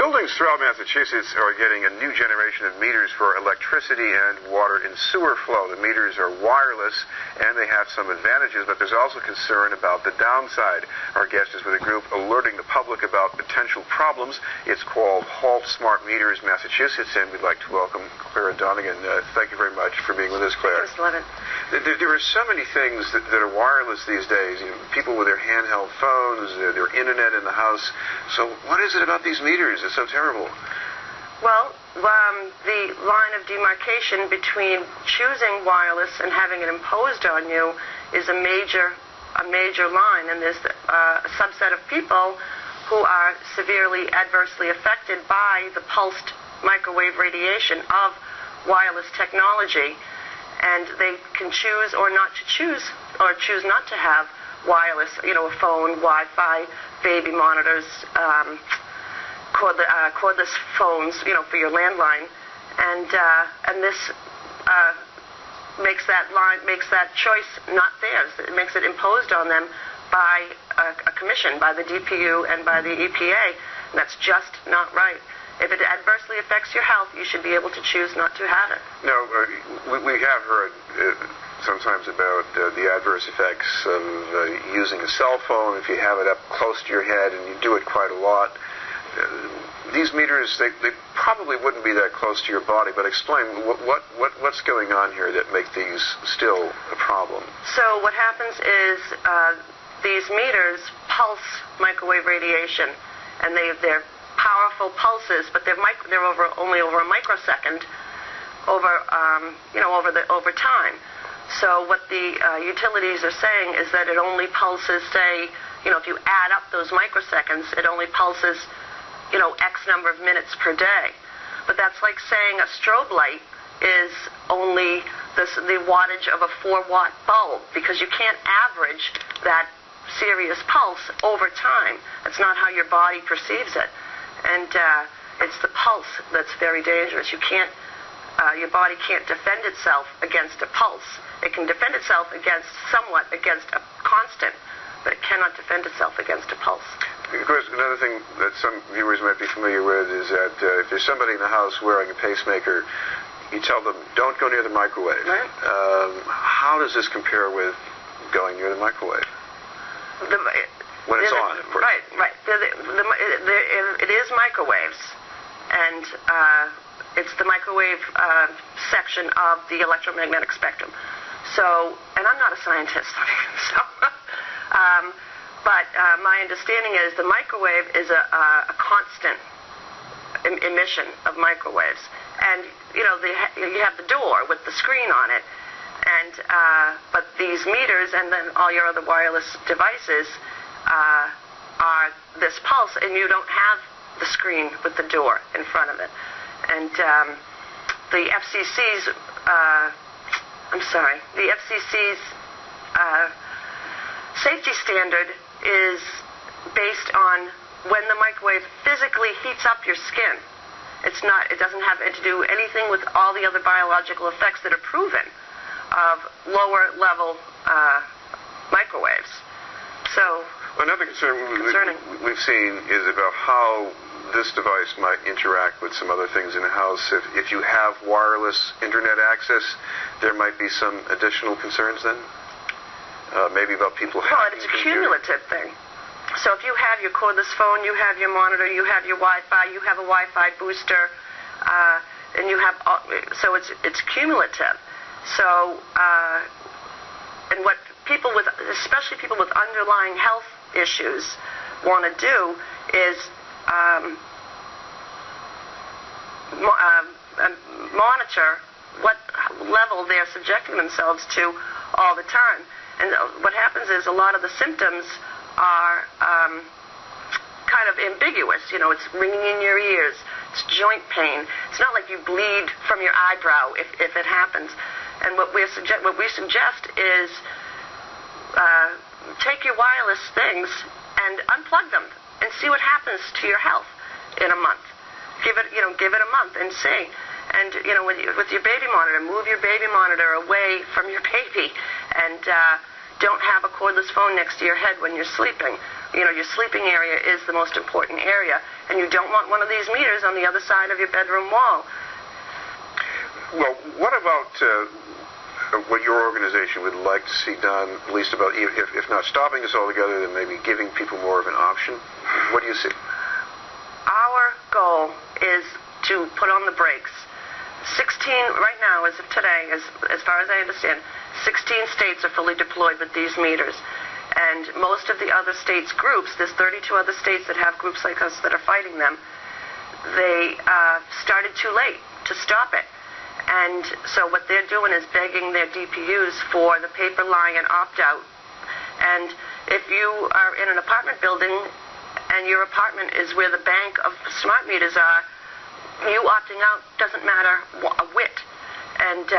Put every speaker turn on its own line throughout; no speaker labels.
Buildings throughout Massachusetts are getting a new generation of meters for electricity and water and sewer flow. The meters are wireless, and they have some advantages, but there's also concern about the downside. Our guest is with a group alerting the public about potential problems. It's called HaltMAsmartMeters Massachusetts, and we'd like to welcome Clara Donegan. Thank you very much for being with us, Claire. There are so many things that are wireless these days. You know, people with their handheld phones, their internet in the house. So what is it about these meters that's so terrible?
Well, the line of demarcation between choosing wireless and having it imposed on you is a major line, and there's a subset of people who are severely adversely affected by the pulsed microwave radiation of wireless technology, and they can choose or not to choose, or choose not to have wireless, a phone, Wi-Fi, baby monitors, cordless phones, for your landline, and this makes that choice not theirs. It makes it imposed on them by a commission, by the DPU and by the EPA, and that's just not right. If it adversely affects your health, you should be able to choose not to have it.
Now, we have heard sometimes about the adverse effects of using a cell phone if you have it up close to your head, and you do it quite a lot. These meters, they probably wouldn't be that close to your body, but explain what's going on here that make these still a problem.
So what happens is these meters pulse microwave radiation, and they're powerful pulses, but they're only over a microsecond over time. So what the utilities are saying is that it only pulses, say, if you add up those microseconds, it only pulses, X number of minutes per day. But that's like saying a strobe light is only the wattage of a 4-watt bulb, because you can't average that serious pulse over time. That's not how your body perceives it. And it's the pulse that's very dangerous. Your body can't defend itself against a pulse. It can defend itself against a constant, but it cannot defend itself against a pulse.
Of course, another thing that some viewers might be familiar with is that if there's somebody in the house wearing a pacemaker, you tell them, don't go near the microwave.
Right.
How does this compare with going near the microwave? When it's on, of course.
Right. It is microwaves, and it's the microwave section of the electromagnetic spectrum. So, and I'm not a scientist, but my understanding is the microwave is a constant emission of microwaves, and you have the door with the screen on it, and but these meters and then all your other wireless devices are this pulse, and you don't have the screen with the door in front of it. And the FCC's safety standard is based on when the microwave physically heats up your skin. It doesn't have to do anything with all the other biological effects that are proven of lower level microwaves. So
another concern we've seen is about how this device might interact with some other things in the house. If you have wireless internet access, there might be some additional concerns then? Maybe about people hacking.
Well, it's a cumulative thing. So if you have your cordless phone, you have your monitor, you have your Wi-Fi, you have a Wi-Fi booster, and you have, so it's cumulative. So, and what people with, especially people with underlying health issues, want to do is monitor what level they're subjecting themselves to all the time. And what happens is a lot of the symptoms are kind of ambiguous. It's ringing in your ears, it's joint pain. It's not like you bleed from your eyebrow if it happens. And what we suggest is take your wireless things and unplug them and see what happens to your health in a month. Give it a month and see. And with your baby monitor, move your baby monitor away from your baby, and don't have a cordless phone next to your head when you're sleeping. your sleeping area is the most important area, and you don't want one of these meters on the other side of your bedroom wall.
Well, what about what your organization would like to see done, at least about, if not stopping this altogether, then maybe giving people more of an option? What do you see?
Our goal is to put on the brakes. 16, right now, as of today, as far as I understand, 16 states are fully deployed with these meters. And most of the other states' groups, there's 32 other states that have groups like us that are fighting them, they started too late to stop it. And so what they're doing is begging their DPUs for the paper line and opt-out. And if you are in an apartment building and your apartment is where the bank of smart meters are, you opting out doesn't matter a whit. And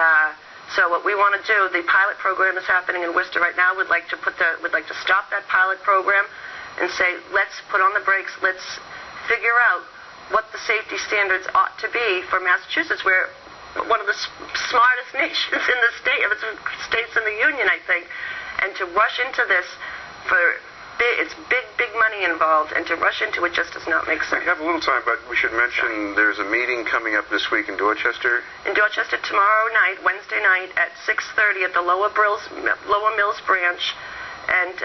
so what we want to do, the pilot program is happening in Worcester right now. We'd like to stop that pilot program and say, let's put on the brakes. Let's figure out what the safety standards ought to be for Massachusetts, where one of the smartest nations in the states in the union, I think. And to rush into this it's big money involved, and to rush into it just does not make sense.
We have a little time, but we should mention there's a meeting coming up this week in Dorchester.
In Dorchester tomorrow night, Wednesday night, at 6:30 at the Lower Mills branch. And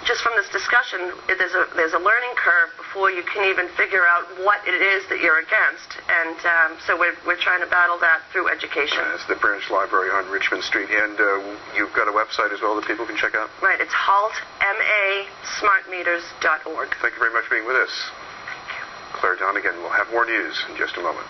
just from this discussion, there's a learning curve before you can even figure out what it is that you're against. And so we're trying to battle that through education.
It's the branch library on Richmond Street. And you've got a website as well that people can check out?
Right. It's HaltMAsmartMeters.org.
Thank you very much for being with us.
Thank you.
Claire Donegan will have more news in just a moment.